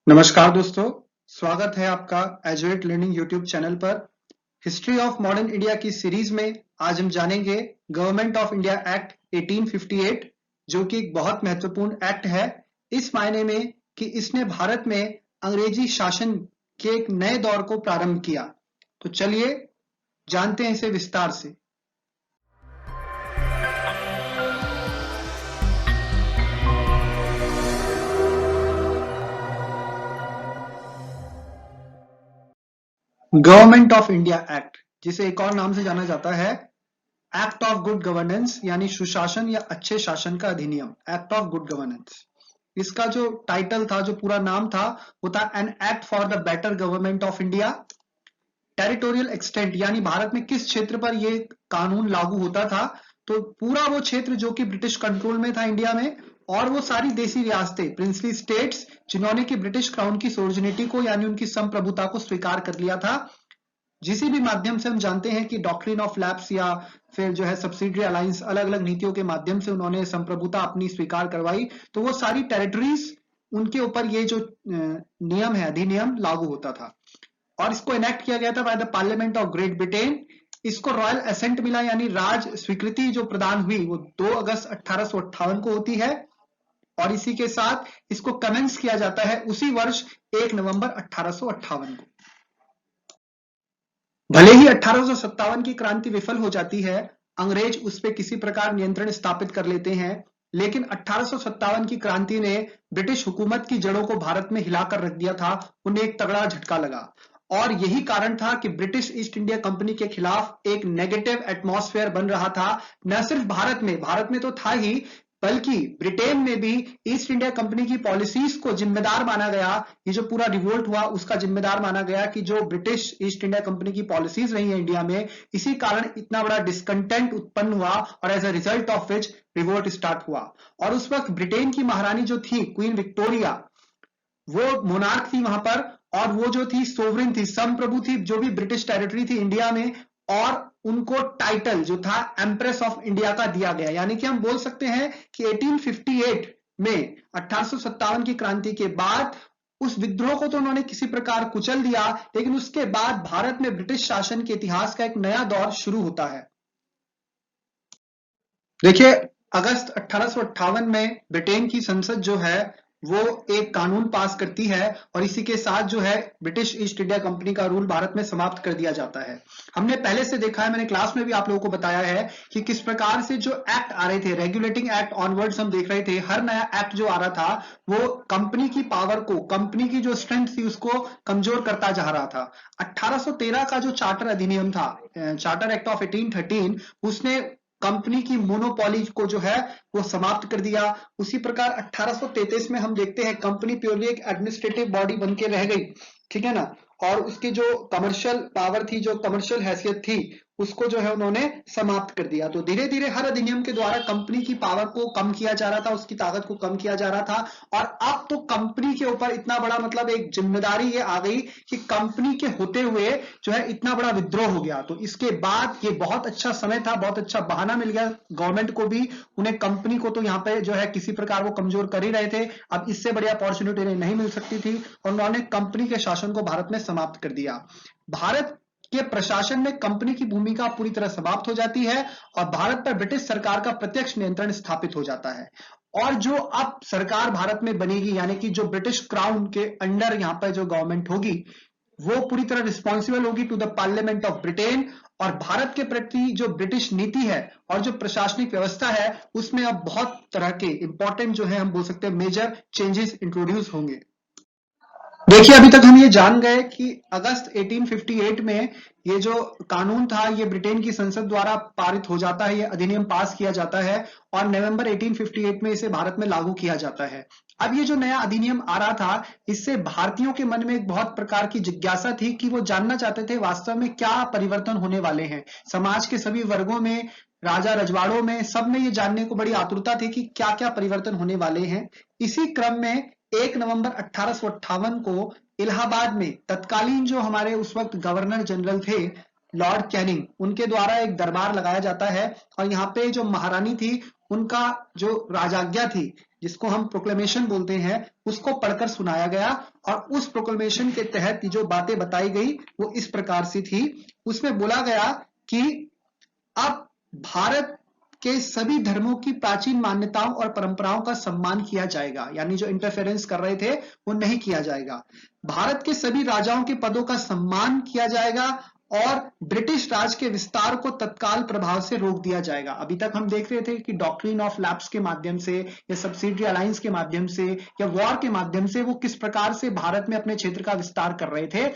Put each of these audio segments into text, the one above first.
नमस्कार दोस्तों, स्वागत है आपका एजुएट लर्निंग यूट्यूब चैनल पर। हिस्ट्री ऑफ मॉडर्न इंडिया की सीरीज में आज हम जानेंगे गवर्नमेंट ऑफ इंडिया एक्ट 1858, जो कि एक बहुत महत्वपूर्ण एक्ट है इस मायने में कि इसने भारत में अंग्रेजी शासन के एक नए दौर को प्रारंभ किया। तो चलिए जानते हैं इसे विस्तार से। गवर्नमेंट ऑफ इंडिया एक्ट, जिसे एक और नाम से जाना जाता है एक्ट ऑफ गुड गवर्नेंस, यानी सुशासन या अच्छे शासन का अधिनियम, एक्ट ऑफ गुड गवर्नेंस। इसका जो टाइटल था, जो पूरा नाम था, वो था an act for the better government of India. Territorial extent, यानी भारत में किस क्षेत्र पर ये कानून लागू होता था, तो पूरा वो क्षेत्र जो कि ब्रिटिश कंट्रोल में था इंडिया में, और वो सारी देसी रियासतें, प्रिंसली स्टेट्स, जिन्होंने कि ब्रिटिश क्राउन की सोवर्निटी को यानी उनकी संप्रभुता को स्वीकार कर लिया था। जिसी भी माध्यम से हम जानते हैं कि डॉक्ट्रिन ऑफ लैप्स या फिर जो है सब्सिडरी अलायंस, अलग अलग नीतियों के माध्यम से उन्होंने संप्रभुता अपनी स्वीकार करवाई, तो वो सारी टेरिटरीज, उनके ऊपर ये जो नियम है, अधिनियम लागू होता था। और इसको इनेक्ट किया गया था by the parliament of great Britain. इसको रॉयल एसेंट मिला, यानी राज स्वीकृति जो प्रदान हुई वो 2 अगस्त 1858 को होती है, और इसी के साथ इसको कमेंस किया जाता है उसी वर्ष 1 नवंबर 1858 को। भले ही 1857 की क्रांति विफल हो जाती है, अंग्रेज उस पर किसी प्रकार नियंत्रण स्थापित कर लेते हैं, लेकिन 1857 की क्रांति ने ब्रिटिश हुकूमत की जड़ों को भारत में हिलाकर रख दिया था। उन्हें एक तगड़ा झटका लगा, और यही कारण था कि ब्रिटिश ईस्ट इंडिया कंपनी के खिलाफ एक नेगेटिव एटमॉस्फेयर बन रहा था। न सिर्फ भारत में तो था ही, बल्कि ब्रिटेन में भी ईस्ट इंडिया कंपनी की पॉलिसीज को जिम्मेदार माना गया। ये जो पूरा रिवोल्ट हुआ उसका जिम्मेदार माना गया कि जो ब्रिटिश ईस्ट इंडिया कंपनी की पॉलिसीज रही है इंडिया में, इसी कारण इतना बड़ा डिसकंटेंट उत्पन्न हुआ, और as a result of which revolt start हुआ। और उस वक्त ब्रिटेन की महारानी जो थी, क्वीन विक्टोरिया, वो मोनार्क थी वहां पर, और वो जो थी सोवरेन थी, संप्रभु थी, जो भी ब्रिटिश टेरिटरी थी इंडिया में, और उनको टाइटल जो था एम्प्रेस ऑफ इंडिया का दिया गया। यानी कि हम बोल सकते हैं कि 1858 में, 1857 की क्रांति के बाद, उस विद्रोह को तो उन्होंने किसी प्रकार कुचल दिया, लेकिन उसके बाद भारत में ब्रिटिश शासन के इतिहास का एक नया दौर शुरू होता है। देखिए, अगस्त 1858 में ब्रिटेन की संसद जो है वो एक कानून पास करती है, और इसी के साथ जो है ब्रिटिश ईस्ट इंडिया कंपनी का रूल भारत में समाप्त कर दिया जाता है। हमने पहले से देखा है, मैंने क्लास में भी आप लोगों को बताया है कि किस प्रकार से जो एक्ट आ रहे थे, रेगुलेटिंग एक्ट ऑनवर्ड्स हम देख रहे थे, हर नया एक्ट जो आ रहा था वो कंपनी की पावर को, कंपनी की जो स्ट्रेंथ थी उसको कमजोर करता जा रहा था। 1813 का जो चार्टर अधिनियम था, चार्टर एक्ट ऑफ 1813, उसने कंपनी की मोनोपोली को जो है वो समाप्त कर दिया। उसी प्रकार 1833 में हम देखते हैं कंपनी प्योरली एक एडमिनिस्ट्रेटिव बॉडी बन के रह गई, ठीक है ना, और उसकी जो कमर्शियल पावर थी, जो कमर्शियल हैसियत थी, उसको जो है उन्होंने समाप्त कर दिया। तो धीरे धीरे हर अधिनियम के द्वारा कंपनी की पावर को कम किया जा रहा था, उसकी ताकत को कम किया जा रहा था, और अब तो कंपनी के ऊपर इतना बड़ा मतलब एक जिम्मेदारी ये आ गई कि कंपनी के होते हुए जो है इतना बड़ा विद्रोह हो गया। तो इसके बाद ये बहुत अच्छा समय था, बहुत अच्छा बहाना मिल गया गवर्नमेंट को भी, उन्हें कंपनी को तो यहाँ पे जो है किसी प्रकार वो कमजोर कर ही रहे थे, अब इससे बड़ी अपॉर्चुनिटी इन्हें नहीं मिल सकती थी, और उन्होंने कंपनी के शासन को भारत में समाप्त कर दिया। भारत के प्रशासन में कंपनी की भूमिका पूरी तरह समाप्त हो जाती है, और भारत पर ब्रिटिश सरकार का प्रत्यक्ष नियंत्रण स्थापित हो जाता है। और जो अब सरकार भारत में बनेगी, यानी कि जो ब्रिटिश क्राउन के अंडर यहाँ पर जो गवर्नमेंट होगी, वो पूरी तरह रिस्पॉन्सिबल होगी to the parliament of Britain, और भारत के प्रति जो ब्रिटिश नीति है और जो प्रशासनिक व्यवस्था है, उसमें अब बहुत तरह के इंपॉर्टेंट जो है हम बोल सकते हैं मेजर चेंजेस इंट्रोड्यूस होंगे। देखिए, अभी तक हम ये जान गए कि अगस्त 1858 में ये जो कानून था ये ब्रिटेन की संसद द्वारा पारित हो जाता है, ये अधिनियम पास किया जाता है, और नवंबर 1858 में इसे भारत में लागू किया जाता है। अब ये जो नया अधिनियम आ रहा था, इससे भारतीयों के मन में एक बहुत प्रकार की जिज्ञासा थी कि वो जानना चाहते थे वास्तव में क्या परिवर्तन होने वाले हैं। समाज के सभी वर्गों में, राजा रजवाड़ों में, सब में ये जानने को बड़ी आतुरता थी कि क्या क्या परिवर्तन होने वाले हैं। इसी क्रम में 1 नवंबर 1858 को इलाहाबाद में तत्कालीन जो हमारे उस वक्त गवर्नर जनरल थे, लॉर्ड कैनिंग, उनके द्वारा एक दरबार लगाया जाता है, और यहाँ पे जो महारानी थी उनका जो राजाज्ञा थी, जिसको हम प्रोक्लेमेशन बोलते हैं, उसको पढ़कर सुनाया गया। और उस प्रोक्लेमेशन के तहत जो बातें बताई गई वो इस प्रकार से थी। उसमें बोला गया कि अब भारत के सभी धर्मों की प्राचीन मान्यताओं और परंपराओं का सम्मान किया जाएगा, यानी जो इंटरफेरेंस कर रहे थे वो नहीं किया जाएगा। भारत के सभी राजाओं के पदों का सम्मान किया जाएगा और ब्रिटिश राज के विस्तार को तत्काल प्रभाव से रोक दिया जाएगा। अभी तक हम देख रहे थे कि डॉक्ट्रिन ऑफ लैप्स के माध्यम से या सब्सिडियरी अलायंस के माध्यम से या वॉर के माध्यम से वो किस प्रकार से भारत में अपने क्षेत्र का विस्तार कर रहे थे,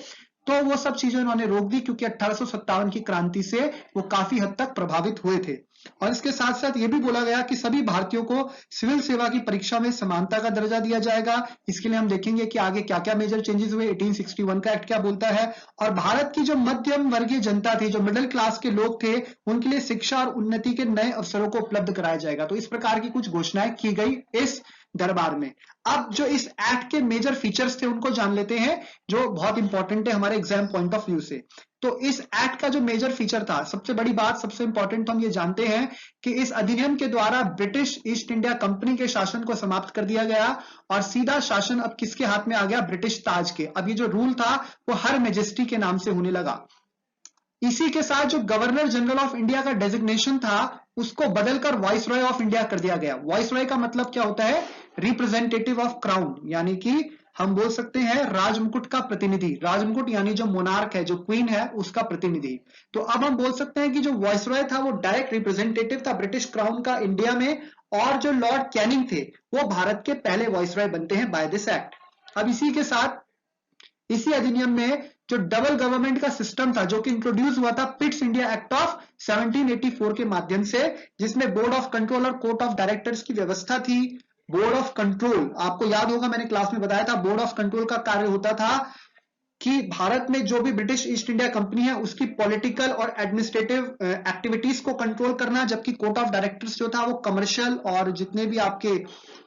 तो वो सब चीजें उन्होंने रोक दी, क्योंकि 1857 की क्रांति से वो काफी हद तक प्रभावित हुए थे। और इसके साथ साथ ये भी बोला गया कि सभी भारतीयों को सिविल सेवा की परीक्षा में समानता का दर्जा दिया जाएगा। इसके लिए हम देखेंगे कि आगे क्या क्या मेजर चेंजेस हुए। 1861 का एक्ट क्या बोलता है, और भारत की जो मध्यम वर्गीय जनता थी, जो मिडिल क्लास के लोग थे, उनके लिए शिक्षा और उन्नति के नए अवसरों को उपलब्ध कराया जाएगा। तो इस प्रकार की कुछ घोषणाएं की गई इस दरबार में। अब जो इस एक्ट के मेजर फीचर्स थे उनको जान लेते हैं, जो बहुत इंपॉर्टेंट है हमारे एग्जाम पॉइंट ऑफ व्यू से। तो इस एक्ट का जो मेजर फीचर था, सबसे बड़ी बात, सबसे इंपॉर्टेंट तो हम ये जानते हैं कि इस अधिनियम के द्वारा ब्रिटिश ईस्ट इंडिया कंपनी के शासन को समाप्त कर दिया गया और सीधा शासन अब किसके हाथ में आ गया, ब्रिटिश ताज के। अब ये जो रूल था वो हर मेजेस्टी के नाम से होने लगा। इसी के साथ जो गवर्नर जनरल ऑफ इंडिया का डेजिग्नेशन था उसको बदलकर वाइसरॉय ऑफ इंडिया कर दिया गया। वाइसरॉय का मतलब क्या होता है, रिप्रेजेंटेटिव ऑफ क्राउन, यानी कि हम बोल सकते हैं राजमुकुट का प्रतिनिधि। राजमुकुट यानी जो मोनार्क है, जो क्वीन है, उसका प्रतिनिधि। तो अब हम बोल सकते हैं कि जो वाइसरॉय था वो डायरेक्ट रिप्रेजेंटेटिव था ब्रिटिश क्राउन का इंडिया में, और जो लॉर्ड कैनिंग थे वो भारत के पहले वाइसरॉय बनते हैं बाय दिस एक्ट। अब इसी के साथ इसी अधिनियम में जो डबल गवर्नमेंट का सिस्टम था, जो कि इंट्रोड्यूस हुआ था पिट्स इंडिया एक्ट ऑफ 1784 के माध्यम से, जिसमें बोर्ड ऑफ कंट्रोल और कोर्ट ऑफ डायरेक्टर्स की व्यवस्था थी। बोर्ड ऑफ कंट्रोल, आपको याद होगा मैंने क्लास में बताया था, बोर्ड ऑफ कंट्रोल का कार्य होता था कि भारत में जो भी ब्रिटिश ईस्ट इंडिया कंपनी है उसकी पॉलिटिकल और एडमिनिस्ट्रेटिव एक्टिविटीज को कंट्रोल करना, जबकि कोर्ट ऑफ डायरेक्टर्स जो था वो कमर्शियल और जितने भी आपके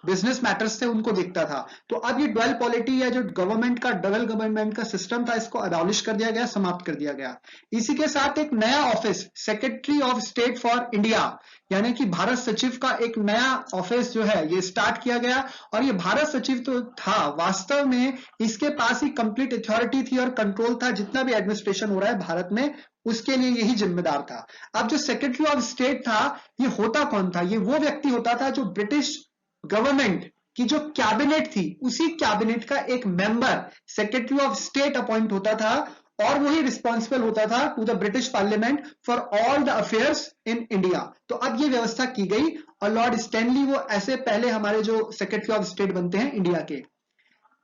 बिजनेस मैटर्स थे उनको देखता था। तो अब ये डुअल पॉलिटी या जो गवर्नमेंट का डबल गवर्नमेंट का सिस्टम था, इसको अबॉलिश कर दिया गया, समाप्त कर दिया गया। इसी के साथ एक नया office, secretary of state for India, यानी कि भारत सचिव का एक नया ऑफिस जो है ये स्टार्ट किया गया। और ये भारत सचिव तो था, वास्तव में इसके पास ही कंप्लीट अथॉरिटी थी और कंट्रोल था, जितना भी एडमिनिस्ट्रेशन हो रहा है भारत में उसके लिए यही जिम्मेदार था। अब जो सेक्रेटरी ऑफ स्टेट था, ये होता कौन था, ये वो व्यक्ति होता था जो ब्रिटिश गवर्नमेंट की जो कैबिनेट थी उसी कैबिनेट का एक member secretary of state appoint होता था, और वही रिस्पॉन्सिबल होता था to the British parliament for all the affairs in India. तो अब ये व्यवस्था की गई, और लॉर्ड स्टैनली वो ऐसे पहले हमारे जो सेक्रेटरी ऑफ स्टेट बनते हैं इंडिया के।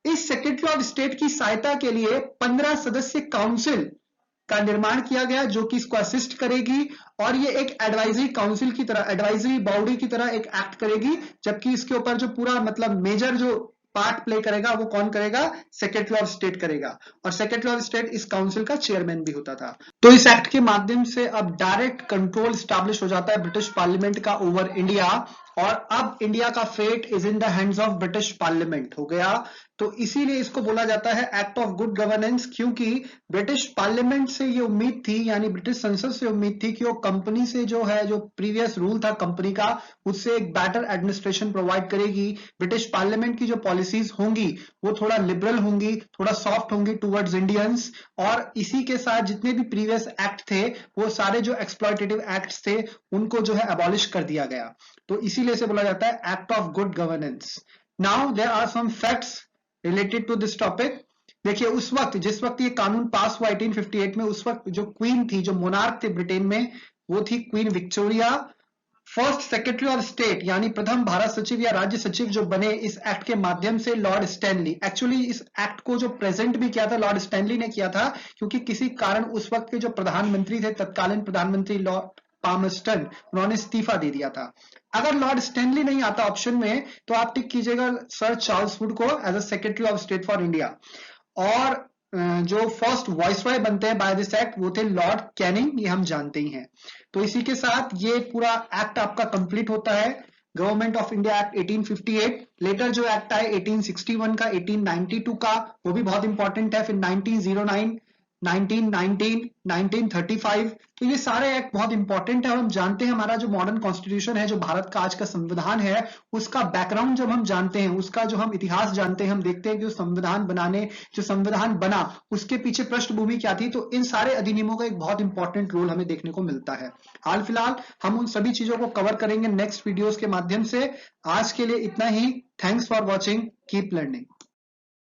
इस सेक्रेटरी ऑफ स्टेट की सहायता के लिए 15 सदस्य काउंसिल का निर्माण किया गया, जो कि इसको असिस्ट करेगी, और ये एक एडवाइजरी काउंसिल की तरह, एडवाइजरी बॉडी की तरह एक एक्ट करेगी, जबकि इसके ऊपर जो पूरा मतलब मेजर जो पार्ट प्ले करेगा वो कौन करेगा, सेक्रेटरी ऑफ स्टेट करेगा। और सेक्रेटरी ऑफ स्टेट इस काउंसिल का चेयरमैन भी होता था। तो इस एक्ट के माध्यम से अब डायरेक्ट कंट्रोल स्टैब्लिश हो जाता है ब्रिटिश पार्लियामेंट का ओवर इंडिया, और अब इंडिया का fate is in the hands of British parliament हो गया। तो इसीलिए इसको बोला जाता है एक्ट ऑफ गुड गवर्नेंस, क्योंकि ब्रिटिश पार्लियामेंट से ये उम्मीद थी, यानी ब्रिटिश संसद से उम्मीद थी कि वो कंपनी से जो है, जो प्रीवियस रूल था कंपनी का, उससे एक बेटर एडमिनिस्ट्रेशन प्रोवाइड करेगी। ब्रिटिश पार्लियामेंट की जो पॉलिसीज होंगी वो थोड़ा लिबरल होंगी, थोड़ा सॉफ्ट होंगी टुवर्ड्स इंडियंस, और इसी के साथ जितने भी प्रीवियस एक्ट थे वो सारे जो एक्सप्लॉयटेटिव एक्ट्स थे उनको जो है अबॉलिश कर दिया गया। तो इसीलिए इसे बोला जाता है act of good governance. Now there are some facts related to this topic. देखिए उस वक्त, जिस वक्त ये कानून पास हुआ 1858 में, उस वक्त जो क्वीन थी, जो मोनार्क थे ब्रिटेन में, वो थी queen Victoria. First secretary of state यानी प्रथम भारत सचिव या राज्य सचिव जो बने इस एक्ट के माध्यम से, लॉर्ड स्टैनली। एक्चुअली इस एक्ट को जो प्रेजेंट भी किया था लॉर्ड स्टैनली ने किया था, क्योंकि किसी कारण उस वक्त के जो प्रधानमंत्री थे, तत्कालीन प्रधानमंत्री लॉर्ड पामस्टन, उन्होंने इस्तीफा दे दिया था। अगर लॉर्ड स्टैनली नहीं आता ऑप्शन में तो आप टिक कीजिएगा सर चार्ल्स वुड को as a secretary of state for India. और जो फर्स्ट वाइसरॉय बनते हैं बाय दिस एक्ट वो थे लॉर्ड कैनिंग, ये हम जानते ही हैं। तो इसी के साथ ये पूरा एक्ट आपका कंप्लीट होता है। Government of India act 1858। Later जो एक्ट आए 1861 का, 1892 का, वो भी बहुत इंपॉर्टेंट है। फिर 1909 1919, 1935, तो ये सारे एक्ट बहुत इंपॉर्टेंट है और हम जानते हैं हमारा जो मॉडर्न कॉन्स्टिट्यूशन है, जो भारत का आज का संविधान है, उसका बैकग्राउंड जब हम जानते हैं, उसका जो हम इतिहास जानते हैं, हम देखते हैं कि जो संविधान बना उसके पीछे पृष्ठभूमि क्या थी, तो इन सारे अधिनियमों का एक बहुत इंपॉर्टेंट रोल हमें देखने को मिलता है। हाल फिलहाल हम उन सभी चीजों को कवर करेंगे नेक्स्ट वीडियोस के माध्यम से। आज के लिए इतना ही। Thanks for watching, keep learning.